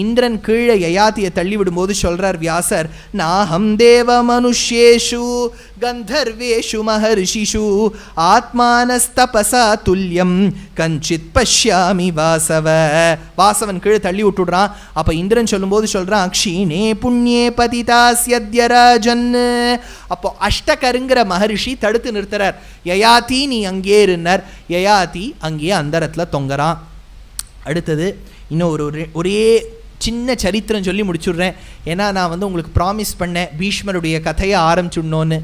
இந்திரன் கீழே யயாதியை தள்ளி விடும்போது சொல்றார் வியாசர், நாஹம் தேவ மனுஷ்யேஷு கந்தர்வேஷு மஹர்ஷிஷு ஆத்மானஸ்தபசா துல்யம் கஞ்சித் பஷ்யாமி வாசவ. வாசவன் கீழே தள்ளி விட்டுடுறான். அப்ப இந்திரன் சொல்லும்போது சொல்றான், க்ஷீணே புண்ணியே பதிதாஸ்யத்ய ராஜன். அப்போ அஷ்டகருங்கிற மகரிஷி தடுத்து நிறுத்துறார். யயாதி நீ அங்கே இருந்தார். யயாதி அங்கேயே அந்தரத்துல தொங்குறான். அடுத்தது இன்னும் ஒரே சின்ன சரித்திரம் சொல்லி முடிச்சுடுறேன். ஏன்னா நான் உங்களுக்கு ப்ராமிஸ் பண்ணேன் பீஷ்மருடைய கதையை ஆரம்பிச்சுடணும்னு.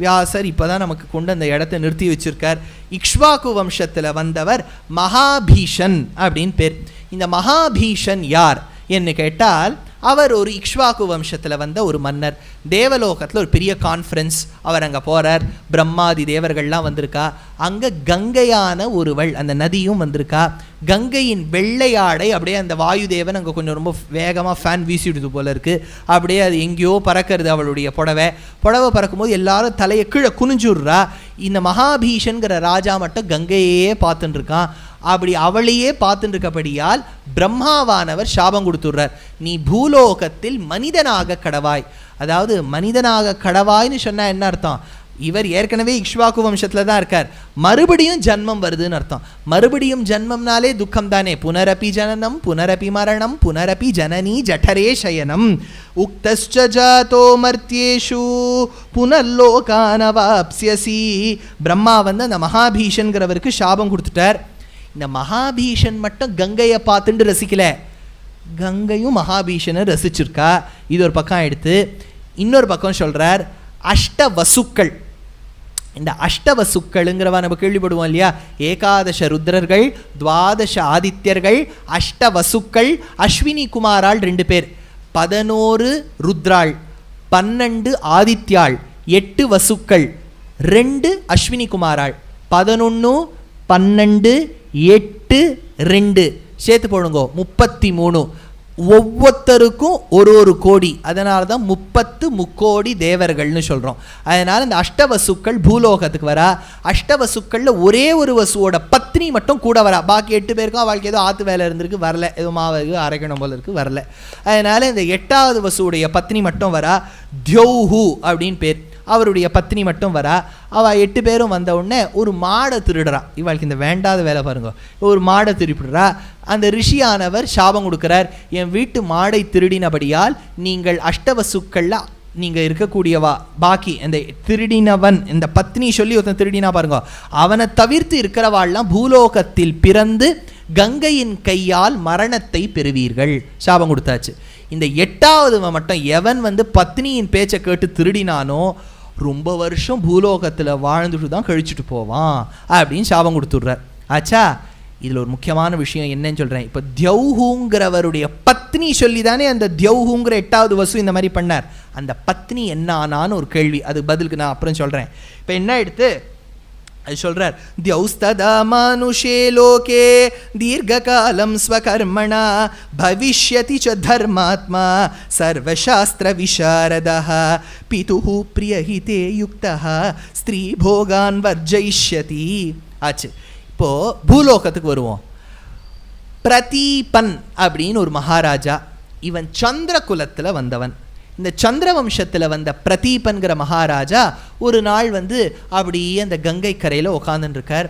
வியாசர் இப்போ தான் நமக்கு கொண்டு அந்த இடத்த நிறுத்தி வச்சிருக்கார். இக்ஷ்வாகு வம்சத்தில் வந்தவர் மகாபீஷன் அப்படின்னு பேர். இந்த மகாபீஷன் யார் என்று கேட்டால், அவர் ஒரு இக்ஷ்வாகு வம்சத்தில் வந்த ஒரு மன்னர். தேவலோகத்தில் ஒரு பெரிய கான்ஃபரன்ஸ், அவர் அங்கே போகிறார். பிரம்மாதி தேவர்கள்லாம் வந்திருக்கா. அங்கே கங்கையான ஒருவள், அந்த நதியும் வந்திருக்கா. கங்கையின் வெள்ளையாடை அப்படியே அந்த வாயுதேவன் அங்கே கொஞ்சம் ரொம்ப வேகமாக ஃபேன் வீசிடுது போல இருக்குது. அப்படியே அது எங்கேயோ பறக்கிறது அவளுடைய புடவை பறக்கும்போது எல்லாரும் தலையை கீழே குனிஞ்சுடுறா. இந்த மகாபீஷன்கிற ராஜா மட்டும் கங்கையே பார்த்துட்டு இருக்கான். அப்படி அவளையே பார்த்துட்டு இருக்கப்படியால் பிரம்மாவானவர் சாபம் கொடுத்துடுறார், நீ பூலோகத்தில் மனிதனாக கடவாய். அதாவது மனிதனாக கடவாய்னு சொன்னால் என்ன அர்த்தம்? இவர் ஏற்கனவே இக்ஷ்வாகு வம்சத்தில் தான் இருக்கார், மறுபடியும் ஜன்மம் வருதுன்னு அர்த்தம். மறுபடியும் ஜன்மம்னாலே துக்கம் தானே. புனரப்பி ஜனனம் புனரப்பி மரணம் புனரப்பி ஜனனி ஜఠரே சயனம் உக்தஸ்ச ஜாதோ மர்த்யேஷு புனர்லோகானவாப்ஸ்யசி. பிரம்மா அந்த மகாபீஷன்கிறவருக்கு சாபம் கொடுத்துட்டார். இந்த மகாபீஷன் மட்டும் கங்கையை பார்த்துட்டு ரசிக்கல, கங்கையும் மகாபீஷனை ரசிச்சிருக்கா. இது ஒரு பக்கம் எடுத்து இன்னொரு பக்கம் சொல்றார் அஷ்டவசுக்கள். இந்த அஷ்டவசுக்களுங்கிறவா நம்ம கேள்விப்படுவோம் இல்லையா? ஏகாதச ருத்ரர்கள், துவாதச ஆதித்யர்கள், அஷ்டவசுக்கள், அஸ்வினி குமாராள் 2 பேர், 11 ருத்ராள், 12 ஆதித்யாள், 8 வசுக்கள், 2 அஸ்வினி குமாராள், 11 12 8 2 சேர்த்து போடுங்க 33. ஒவ்வொருத்தருக்கும் ஒரு கோடி. அதனால தான் 30 முக்கோடி தேவர்கள்னு சொல்கிறோம். அதனால் இந்த அஷ்டவசுக்கள் பூலோகத்துக்கு வரா. அஷ்டவசுக்களில் ஒரே ஒரு வசுவோட பத்னி மட்டும் கூட வரா. பாக்கி 8 பேருக்கும் அவளுக்கு ஏதோ ஆற்று வேலை இருந்திருக்கு, வரல. ஏதோ மாவு அரைக்கணும் போல இருக்கு, வரல. அதனால் இந்த 8வது வசுவுடைய பத்னி மட்டும் வரா. தியௌஹு அப்படின்னு பேர். அவருடைய பத்னி மட்டும் வரா. அவள் 8 பேரும் வந்த உடனே ஒரு மாடை திருடுறா. இவளுக்கு இந்த வேண்டாத வேலை பாருங்க. ஒரு மாடை திருப்பிடுறா. அந்த ரிஷியானவர் சாபம் கொடுக்குறார், என் வீட்டு மாடை திருடினபடியால் நீங்கள் அஷ்டவசுக்களில் நீங்கள் இருக்கக்கூடியவா பாக்கி அந்த திருடினவன், இந்த பத்னி சொல்லி ஒருத்தன் திருடினா பாருங்க, அவனை தவிர்த்து இருக்கிறவாள்லாம் பூலோகத்தில் பிறந்து கங்கையின் கையால் மரணத்தை பெறுவீர்கள். சாபம் கொடுத்தாச்சு. இந்த 8வது மட்டும் எவன் பத்னியின் பேச்சை கேட்டு திருடினானோ ரொம்ப வருஷம் பூலோகத்தில் வாழ்ந்துட்டு தான் கழிச்சுட்டு போவான் அப்படின்னு சாபம் கொடுத்துட்றார். ஆச்சா, இதில் ஒரு முக்கியமான விஷயம் என்னன்னு சொல்கிறேன். இப்போ தியௌஹுங்கிறவருடைய பத்னி சொல்லி தானே அந்த தியௌஹுங்கிற 8வது வசு இந்த மாதிரி பண்ணார். அந்த பத்னி என்ன ஆனான்னு ஒரு கேள்வி, அது பதிலுக்கு நான் அப்புறம் சொல்கிறேன். இப்போ என்ன எடுத்து அது சொல்கிறார், தியௌஸ்ததா மனுஷே லோகே தீர்காலம் ஸ்வகர்மணா பவிஷ்யதி ச தர்மாத்மா சர்வசாஸ்திர விசாரதः பிதுः பிரியஹிதே யுக்தः ஸ்திரீ போகான் வர்ஜயிஷ்யதி. ஆச்சு. இப்போது பூலோகத்துக்கு வருவோம். பிரதீபன் அப்படின்னு ஒரு மகாராஜா. இவன் சந்திர குலத்தில் வந்தவன். இந்த சந்திர வம்சத்தில் வந்த பிரதீபன்கிற மகாராஜா ஒரு நாள் அப்படியே அந்த கங்கை கரையில் உட்காந்துருக்கார்.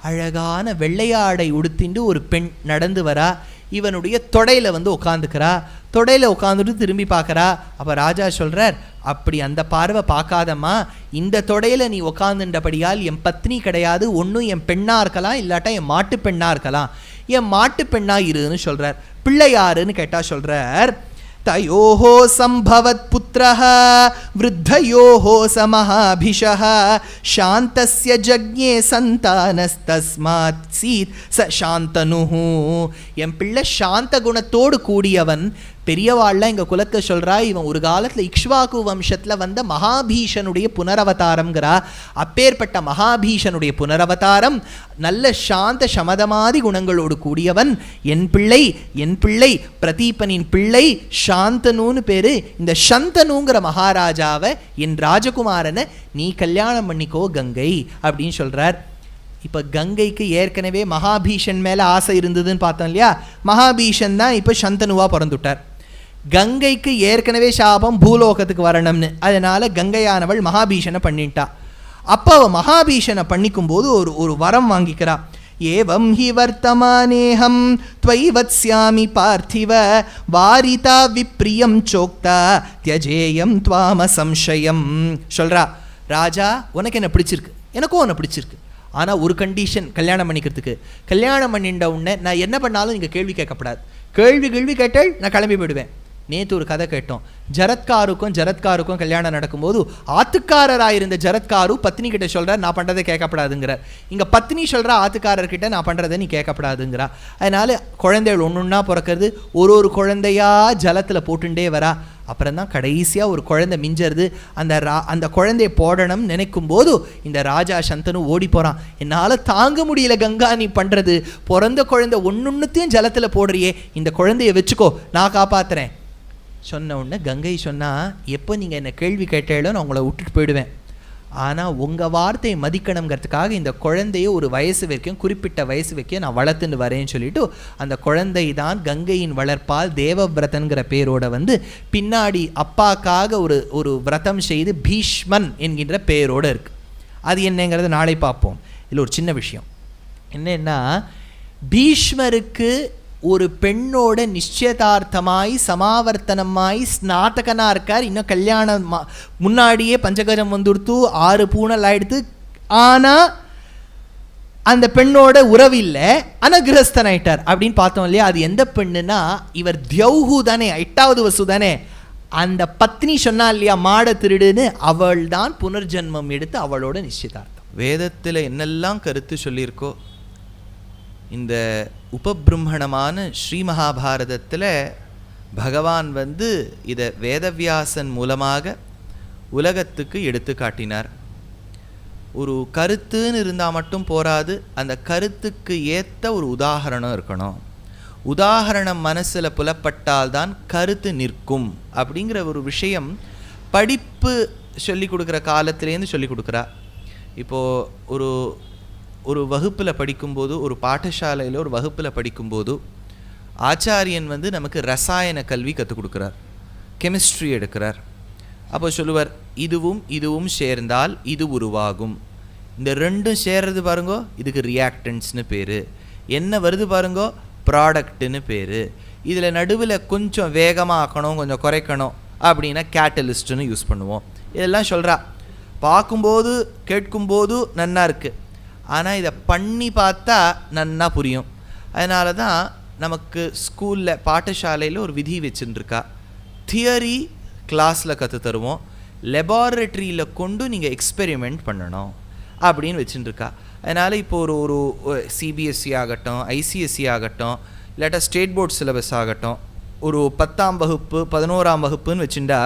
அழகான வெள்ளையாடை உடுத்திண்டு ஒரு பெண் நடந்து வரா. இவனுடைய தொடையில் உட்காந்துக்கிறா. தொடையில் உட்காந்துட்டு திரும்பி பார்க்குறா. அப்போ ராஜா சொல்கிறார், அப்படி அந்த பார்வை பார்க்காதம்மா, இந்த தொடையில் நீ உட்காந்துன்றபடியால் என் பத்னி கிடையாது, ஒன்றும் என் பெண்ணாக இருக்கலாம், இல்லாட்டா என் மாட்டு பெண்ணாக இருக்கலாம். என் மாட்டு பெண்ணாக இருன்னு சொல்கிறார். பிள்ளை யாருன்னு கேட்டால் சொல்கிறார், தயோஹோ சம்பவத் புத்ரஹ விருத்தயோஹோ சமஹாபிஷஹ சாந்தஸ்ய ஜக்ஞே சந்தானஸ்தஸ்மாத் சீத் ச சாந்தனுஹு. என் பிள்ளை சாந்த குணத்தோடு கூடியவன். பெரியவாள்லாம் எங்கள் குலத்தை சொல்கிறா, இவன் ஒரு காலத்தில் இக்ஷ்வாகு வம்சத்தில் வந்த மகாபீஷனுடைய புனரவதாரம்ங்கிறா. அப்பேற்பட்ட மகாபீஷனுடைய புனரவதாரம் நல்ல சாந்த சமதமாதி குணங்களோடு கூடியவன். என் பிள்ளை பிரதீபனின் பிள்ளை சாந்தனுன்னு பேர். இந்த சந்தனுங்கிற மகாராஜாவை, என் ராஜகுமாரனை நீ கல்யாணம் பண்ணிக்கோ கங்கை அப்படின்னு சொல்கிறார். இப்போ கங்கைக்கு ஏற்கனவே மகாபீஷன் மேலே ஆசை இருந்ததுன்னு பார்த்தோம் இல்லையா? மகாபீஷன் தான் இப்போ சந்தனுவாக பிறந்துட்டார். கங்கைக்கு ஏற்கனவே சாபம் பூலோகத்துக்கு வரணும்னு, அதனால் கங்கையானவள் மகாபீஷனை பண்ணிட்டா. அப்போ அவள் மகாபீஷனை பண்ணிக்கும் போது ஒரு வரம் வாங்கிக்கிறா. ஏவம் ஹி வர்த்தமானேஹம் த்வயி வத்ஸ்யாமி பார்த்திவ வாரிதா விப்ரியம் சோக்தா த்யஜேயம் த்வாம சம்சயம். சொல்கிறா, ராஜா உனக்கு என்ன பிடிச்சிருக்கு, எனக்கும் உன்னை பிடிச்சிருக்கு. ஆனால் ஒரு கண்டிஷன், கல்யாணம் பண்ணிக்கிறதுக்கு. கல்யாணம் பண்ணிட்ட உடனே நான் என்ன பண்ணாலும் நீங்கள் கேள்வி கேட்கப்படாது. கேள்வி கேட்டால் நான் கிளம்பி போயிடுவேன். நேற்று ஒரு கதை கேட்டோம். ஜரத்காருக்கும் கல்யாணம் நடக்கும்போது ஆத்துக்காரராயிருந்த ஜரத்காரு பத்னி கிட்ட சொல்கிறார், நான் பண்ணுறதை கேட்கப்படாதுங்கிறார். இங்கே பத்னி சொல்கிறா ஆத்துக்காரர்கிட்ட, நான் பண்ணுறதை நீ கேட்கப்படாதுங்கிறா. அதனால் குழந்தைகள் ஒன்று பிறக்கிறது, ஒரு குழந்தையாக ஜலத்தில் போட்டுட்டே வரா. அப்புறம் தான் கடைசியாக ஒரு குழந்தை மிஞ்சறது. அந்த குழந்தைய போடணும்னு நினைக்கும் போது இந்த ராஜா சந்தனு ஓடி போகிறான். என்னால் தாங்க முடியல கங்கா, நீ பண்ணுறது பிறந்த குழந்தை ஒன்றுத்தையும் ஜலத்தில் போடுறியே, இந்த குழந்தைய வச்சுக்கோ, நான் காப்பாற்றுறேன் சொன்ன உடனே கங்கை சொன்னால், எப்போ நீங்கள் என்னை கேள்வி கேட்டாலும் நான் உங்களை விட்டுட்டு போயிடுவேன். ஆனால் உங்கள் வார்த்தையை மதிக்கணுங்கிறதுக்காக இந்த குழந்தைய ஒரு வயசு வரைக்கும், குறிப்பிட்ட வயசு வரைக்கும் நான் வளர்த்துன்னு வரேன்னு சொல்லிட்டு அந்த குழந்தை தான் கங்கையின் வளர்ப்பால் தேவவிரதன்கிற பேரோட பின்னாடி அப்பாக்காக ஒரு விரதம் செய்து பீஷ்மன் என்கின்ற பேரோடு இருக்குது. அது என்னங்கிறத நாளை பார்ப்போம். இதில் ஒரு சின்ன விஷயம் என்னன்னா, பீஷ்மருக்கு ஒரு பெண்ணோட நிச்சயதார்த்தமாய் சமாவர்த்தனமாய் ஸ்நாத்தகனாக இருக்கார். இன்னும் கல்யாணம் முன்னாடியே பஞ்சகஜம் வந்துடுத்து, 6 பூனல் ஆயிடுத்து. ஆனால் அந்த பெண்ணோட உறவு இல்லை, ஆனால் கிரகஸ்தன் ஆயிட்டார் அப்படின்னு பார்த்தோம் இல்லையா? அது எந்த பெண்ணுன்னா, இவர் தியௌஹு தானே, 8வது வசு தானே. அந்த பத்னி சொன்னா இல்லையா மாட திருடுன்னு, அவள் தான் புனர்ஜென்மம் எடுத்து அவளோட நிச்சயதார்த்தம். வேதத்தில் என்னெல்லாம் கருத்து சொல்லியிருக்கோ, இந்த உபபிரம்மணமான ஸ்ரீ மகாபாரதத்தில் பகவான் இதை வேதவியாசன் மூலமாக உலகத்துக்கு எடுத்து காட்டினார். ஒரு கருத்துன்னு இருந்தால் மட்டும் போராது, அந்த கருத்துக்கு ஏற்ற ஒரு உதாரணம் இருக்கணும். உதாரணம் மனசில் புலப்பட்டால்தான் கருத்து நிற்கும் அப்படிங்கிற ஒரு விஷயம் படிப்பு சொல்லி கொடுக்குற காலத்திலேருந்து சொல்லி கொடுக்குறா. இப்போது ஒரு வகுப்பில் படிக்கும்போது, ஒரு பாடசாலையில் ஒரு வகுப்பில் படிக்கும்போது ஆச்சாரியன் நமக்கு ரசாயன கல்வி கற்றுக் கொடுக்குறார், கெமிஸ்ட்ரி எடுக்கிறார். அப்போ சொல்லுவார், இதுவும் சேர்ந்தால் இது உருவாகும், இந்த ரெண்டும் சேர்றது பாருங்கோ இதுக்கு ரியாக்டன்ட்ஸ்னு பேர், என்ன வருது பாருங்கோ ப்ராடக்ட்டுன்னு பேர், இதில் நடுவில் கொஞ்சம் வேகமாக ஆக்கணும் கொஞ்சம் குறைக்கணும் அப்படின்னா கேட்டலிஸ்ட்டுன்னு யூஸ் பண்ணுவோம். இதெல்லாம் சொல்கிறா. பார்க்கும்போது கேட்கும்போது நன்னா இருக்குது, ஆனால் இதை பண்ணி பார்த்தா நன்னா புரியும். அதனால தான் நமக்கு ஸ்கூலில் பாடசாலையில் ஒரு விதி வச்சுருக்கா, தியரி கிளாஸில் கற்று தருவோம், லெபார்ட்ரியில் கொண்டு நீங்கள் எக்ஸ்பெரிமெண்ட் பண்ணணும் அப்படின்னு வச்சுருக்கா. அதனால் இப்போ ஒரு சிபிஎஸ்சி ஆகட்டும், ஐசிஎஸ்சி ஆகட்டும், இல்லாட்டா ஸ்டேட் போர்ட் சிலபஸ் ஆகட்டும், ஒரு 10ஆம் வகுப்பு 11ஆம் வகுப்புன்னு வச்சுட்டா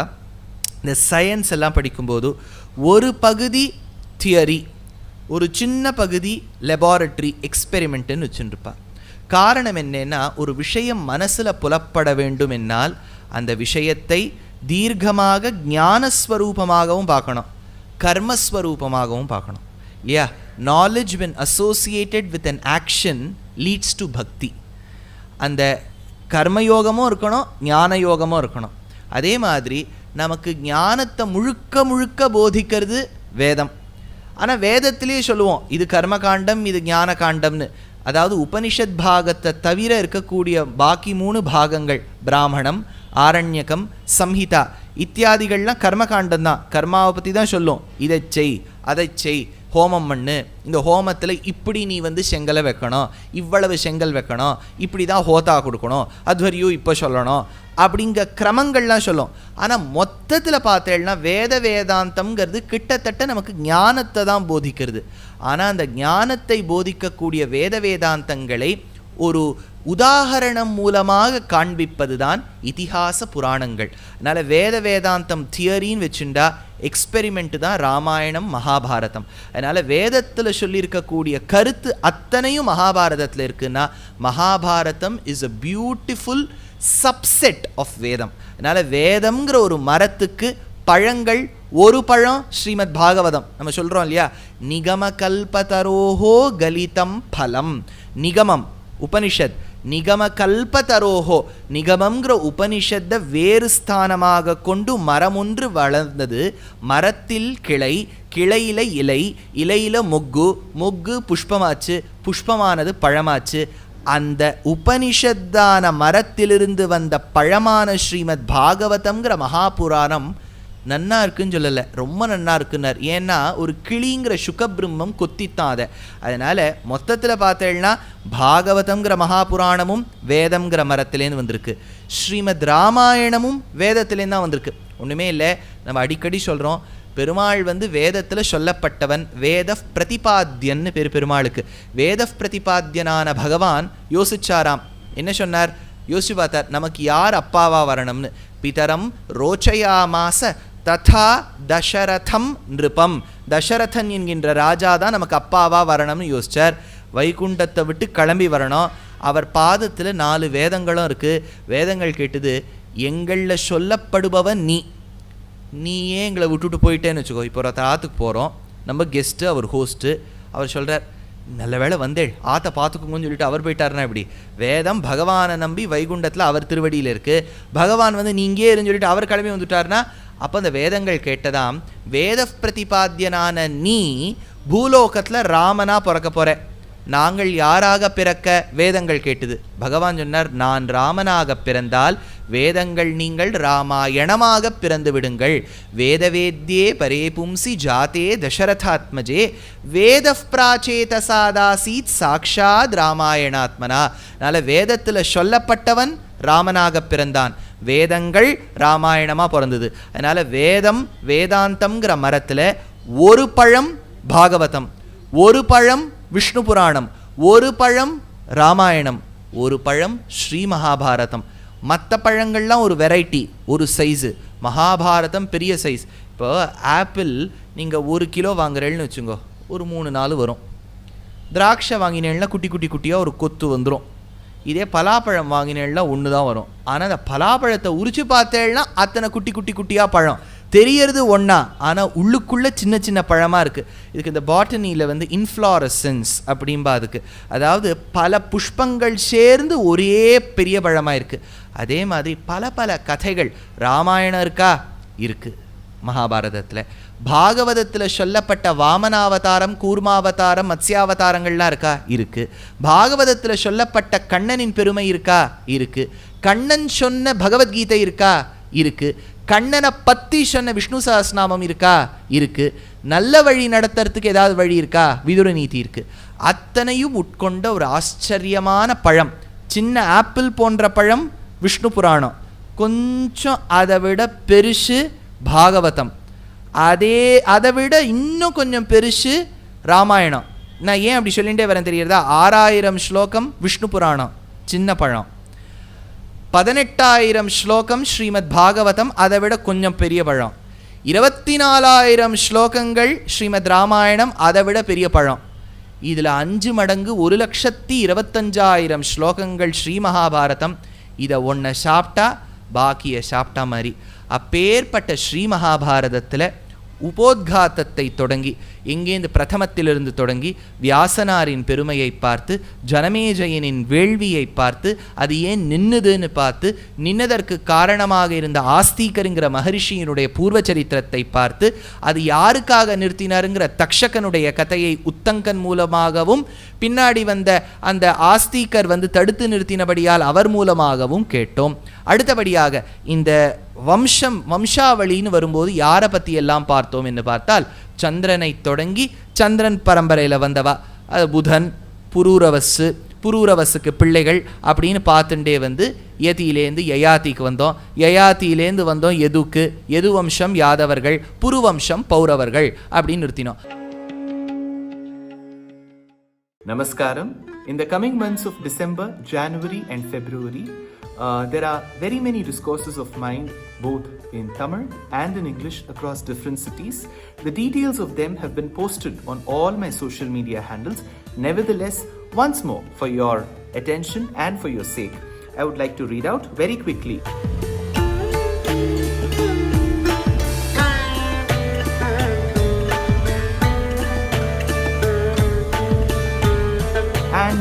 இந்த சயின்ஸ் எல்லாம் படிக்கும்போது ஒரு பகுதி தியரி, ஒரு சின்ன பகுதி லெபார்ட்ரி எக்ஸ்பெரிமெண்ட்டுன்னு வச்சுருப்பா. காரணம் என்னன்னா, ஒரு விஷயம் மனசில் புலப்பட வேண்டும் என்னால் அந்த விஷயத்தை தீர்க்கமாக ஞானஸ்வரூபமாகவும் பார்க்கணும், கர்மஸ்வரூபமாகவும் பார்க்கணும் இல்லையா? Knowledge when associated with an action leads to பக்தி. அந்த கர்மயோகமும் இருக்கணும், ஞான யோகமும் இருக்கணும். அதே மாதிரி நமக்கு ஞானத்தை முழுக்க போதிக்கிறது வேதம். ஆனால் வேதத்திலே சொல்லுவோம் இது கர்மகாண்டம் இது ஞான காண்டம்னு. அதாவது உபனிஷத் பாகத்தை தவிர இருக்கக்கூடிய பாக்கி 3 பாகங்கள், பிராமணம், ஆரண்யகம், சம்ஹிதா இத்தியாதிகள்லாம் கர்மகாண்டம் தான், கர்மாவை பற்றி தான் சொல்லும். இதை செய் அதை செய், ஹோமம் பண்ணு, இந்த ஹோமத்தில் இப்படி நீ செங்கலை வைக்கணும், இவ்வளவு செங்கல் வைக்கணும், இப்படி தான் ஹோதா கொடுக்கணும், அத்வரியும் இப்போ சொல்லணும் அப்படிங்கிற கிரமங்கள்லாம் சொல்லும். ஆனால் மொத்தத்தில் பார்த்தேன்னா வேதாந்தம்ங்கிறது கிட்டத்தட்ட நமக்கு ஞானத்தை தான் போதிக்கிறது. ஆனால் அந்த ஞானத்தை போதிக்கக்கூடிய வேதாந்தங்களை ஒரு உதாரணம் மூலமாக காண்பிப்பது தான் இதிகாச புராணங்கள். அதனால் வேதாந்தம் தியரின்னு வச்சுட்டா எக்ஸ்பெரிமெண்ட்டு தான் ராமாயணம் மகாபாரதம். அதனால் வேதத்தில் சொல்லியிருக்கக்கூடிய கருத்து அத்தனையும் மகாபாரதத்தில் இருக்குன்னா Mahabharata is a beautiful subset of Veda. அதனால் வேதம்ங்கிற ஒரு மரத்துக்கு பழங்கள், ஒரு பழம் ஸ்ரீமத் பாகவதம் நம்ம சொல்கிறோம் இல்லையா, நிகமகல்பதரோஹோ கலிதம் பலம். நிகமம் உபனிஷத், நிகமகல்பதரோஹோ, நிகமங்கிற உபனிஷத்தை வேறு ஸ்தானமாக கொண்டு மரம் ஒன்று வளர்ந்தது. மரத்தில் கிளை, கிளையில இலை, இலையில மொக்கு, மொக்கு புஷ்பமாச்சு, புஷ்பமானது பழமாச்சு. அந்த உபனிஷத்தான மரத்திலிருந்து வந்த பழமான ஸ்ரீமத் பாகவதம்ங்கிற மகாபுராணம் நன்னா இருக்குன்னு சொல்லலை, ரொம்ப நன்னா இருக்குன்னார். ஏன்னா ஒரு கிளிங்கிற சுகபிரம்மம் கொத்தித்தான் அதை. அதனால் மொத்தத்தில் பார்த்தேன்னா பாகவதம்ங்கிற மகாபுராணமும் வேதம்ங்கிற மரத்துலேருந்து வந்திருக்கு. ஸ்ரீமத் ராமாயணமும் வேதத்துலேருந்து தான் வந்திருக்கு. ஒன்றுமே இல்லை, நம்ம அடிக்கடி சொல்கிறோம், பெருமாள் வேதத்தில் சொல்லப்பட்டவன், வேத பிரதிபாத்தியன்னு பேர் பெருமாளுக்கு. வேத பிரதிபாத்தியனான பகவான் யோசிச்சாராம். என்ன சொன்னார்? யோசிச்சு பார்த்தார், நமக்கு யார் அப்பாவா வரணும்னு. பிதரம் ரோச்சயாமாச ததா தசரதம் நிருபம், தசரதன் என்கின்ற ராஜா தான் நமக்கு அப்பாவா வரணும்னு யோசிச்சார். வைகுண்டத்தை விட்டு கிளம்பி வரணும். அவர் பாதத்தில் 4 வேதங்களும் இருக்குது. வேதங்கள் கேட்டுது, எங்களில் சொல்லப்படுபவன் நீயே எங்களை விட்டுட்டு போயிட்டேன்னு வச்சுக்கோ. இப்போ ஒரு ஆற்றுக்கு போகிறோம், நம்ம கெஸ்ட்டு, அவர் ஹோஸ்ட்டு. அவர் சொல்கிறார், நல்ல வேளை வந்தேள், ஆற்றை பார்த்துக்குங்கன்னு சொல்லிட்டு அவர் போயிட்டாருன்னா இப்படி. வேதம் பகவானை நம்பி வைகுண்டத்தில் அவர் திருவடியில் இருக்குது. பகவான் நீங்கே இருன்னு சொல்லிட்டு அவர் கிளம்பி வந்துட்டார்னா, அப்போ அந்த வேதங்கள் கேட்டதாம், வேத பிரதிபாத்தியனான நீ பூலோகத்தில் ராமனாக பிறக்க போகிற, நாங்கள் யாராக பிறக்க வேதங்கள் கேட்டுது. பகவான் சொன்னார், நான் ராமனாக பிறந்தால் வேதங்கள் நீங்கள் ராமாயணமாக பிறந்து விடுங்கள். வேதவேத்யே பரே பும்சி ஜாதே தசரதாத்மஜே வேத பிராச்சேதசாதாசீத் சாக்ஷாத் ராமாயணாத்மனா. அதனால் வேதத்தில் சொல்லப்பட்டவன் ராமனாக பிறந்தான், வேதங்கள் ராமாயணமாக பிறந்தது. அதனால் வேதம் வேதாந்தம்ங்கிற மரத்தில் ஒரு பழம் பாகவதம், ஒரு பழம் விஷ்ணு புராணம், ஒரு பழம் ராமாயணம், ஒரு பழம் ஸ்ரீ மகாபாரதம். மற்ற பழங்கள்லாம் ஒரு வெரைட்டி, ஒரு சைஸு. மகாபாரதம் பெரிய சைஸ். இப்போ ஆப்பிள் நீங்கள் 1 கிலோ வாங்குறேன்னு வச்சுங்கோ, ஒரு 3-4 வரும். திராட்சை வாங்கினேன்னா குட்டி குட்டி குட்டியாக ஒரு கொத்து வந்துடும். இதே பலாப்பழம் வாங்கினேன்னா 1 தான் வரும். ஆனால் அந்த பலாப்பழத்தை உரிச்சு பார்த்தேன்னா அத்தனை குட்டி குட்டி குட்டியாக பழம் தெரியறது ஒன்றா, ஆனால் உள்ளுக்குள்ளே சின்ன சின்ன பழமாக இருக்குது. இதுக்கு இந்த பாட்டனியில் இன்ஃப்ளாரசன்ஸ் அப்படின்பா அதுக்கு. அதாவது பல புஷ்பங்கள் சேர்ந்து ஒரே பெரிய பழமாக இருக்குது. அதே மாதிரி பல பல கதைகள். ராமாயணம் இருக்கா? இருக்குது மகாபாரதத்தில். பாகவதத்தில் சொல்லப்பட்ட வாமனாவதாரம், கூர்மாவதாரம், மத்ஸ்யாவதாரங்கள்லாம் இருக்கா? இருக்குது. பாகவதத்தில் சொல்லப்பட்ட கண்ணனின் பெருமை இருக்கா? இருக்குது. கண்ணன் சொன்ன பகவத்கீதை இருக்கா? இருக்குது. கண்ணனை பற்றி சொன்ன விஷ்ணு சஹஸ்ரநாமம் இருக்கா? இருக்குது. நல்ல வழி நடத்துறதுக்கு ஏதாவது வழி இருக்கா? விதுர நீதி இருக்குது. அத்தனையும் உட்கொண்ட ஒரு ஆச்சரியமான பழம். சின்ன ஆப்பிள் போன்ற பழம் விஷ்ணு புராணம், கொஞ்சம் அதை விட பெருசு பாகவதம், அதை விட இன்னும் கொஞ்சம் பெருசு ராமாயணம். நான் ஏன் அப்படி சொல்லிகிட்டே வரேன் தெரியுறதா? 6000 ஸ்லோகம் விஷ்ணு புராணம் சின்ன பழம், 18,000 ஸ்லோகம் ஸ்ரீமத் பாகவதம் அதை விட கொஞ்சம் பெரிய பழம், 24,000 ஸ்லோகங்கள் ஸ்ரீமத் ராமாயணம் அதை விட பெரிய பழம். இதில் 5 மடங்கு 1,25,000 ஸ்லோகங்கள் ஸ்ரீ மகாபாரதம். இதை ஒன்றை சாப்பிட்டா பாக்கியை சாப்பிட்டா மாதிரி. அப்பேற்பட்ட ஸ்ரீ மகாபாரதத்தில் உபோத்காத்தத்தை தொடங்கி, எங்கேருந்து பிரதமத்திலிருந்து தொடங்கி வியாசனாரின் பெருமையை பார்த்து, ஜனமேஜயனின் வேள்வியை பார்த்து, அது ஏன் நின்னுதுன்னு பார்த்து, நின்னதற்கு காரணமாக இருந்த ஆஸ்திகருங்கிற மகரிஷியினுடைய பூர்வ சரித்திரத்தை பார்த்து, அது யாருக்காக நிறுத்தினாருங்கிற தக்ஷகனுடைய கதையை உத்தங்கன் மூலமாகவும், பின்னாடி வந்த அந்த ஆஸ்திகர் தடுத்து நிறுத்தினபடியால் அவர் மூலமாகவும் கேட்டோம். அடுத்தபடியாக இந்த வம்சாவளின்னு வரும்போது யாரை பற்றி எல்லாம் பார்த்தோம் என்று பார்த்தால், சந்திரனை தொடங்கி சந்திரன் பரம்பரையில் வந்தவா, அது புதன், புரூரவஸுக்கு பிள்ளைகள் அப்படின்னு பார்த்துட்டே யதியிலேருந்து யயாதிக்கு வந்தோம், யயாதியிலேருந்து வந்தோம் யதுக்கு, யது வம்சம் யாதவர்கள், புருவம்சம் பௌரவர்கள் அப்படின்னு நிறுத்தினோம். Namaskaram. In the coming months of December, January and February, there are very many discourses of mine, both in Tamil and in English, across different cities. The details of them have been posted on all my social media handles. Nevertheless, once more, for your attention and for your sake, I would like to read out very quickly.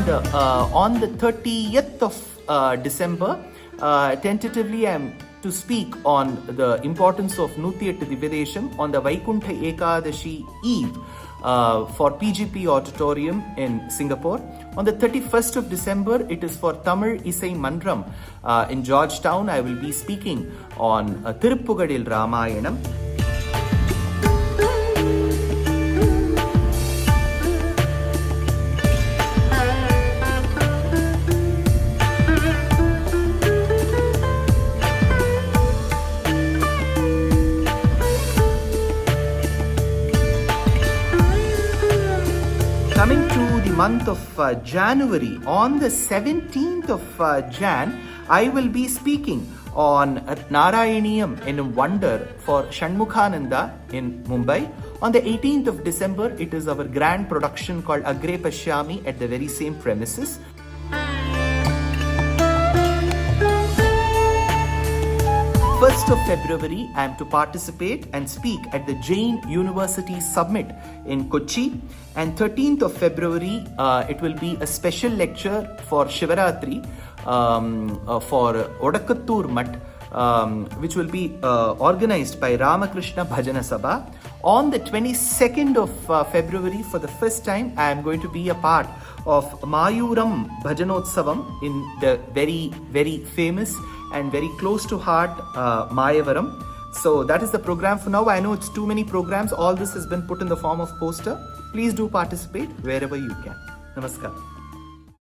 on the 30th of December, tentatively I am to speak on the importance of Nutiyattu Divyadesham on the Vaikuntha Ekadashi Eve for PGP Auditorium in Singapore. On the 31st of December, it is for Tamil Isai Mandram in Georgetown. I will be speaking on Tiruppugadil Ramayanam. Coming to the month of January, on the 17th of Jan, I will be speaking on Narayaniyam in Wonder for Shanmukhananda in Mumbai. On the 18th of December, it is our grand production called Agre Pashyami at the very same premises. First of February, I am to participate and speak at the Jain University Summit in Kochi. And 13th of February, it will be a special lecture for Shivaratri for Odakattur Mutt, which will be organized by Ramakrishna Bhajana Sabha. On the 22nd of February, for the first time, I am going to be a part of Mayuram Bhajanotsavam in the very, very famous and very close to heart Mayavaram. So that is the program for now. I know it's too many programs. All this has been put in the form of poster. Please do participate wherever you can. Namaskar.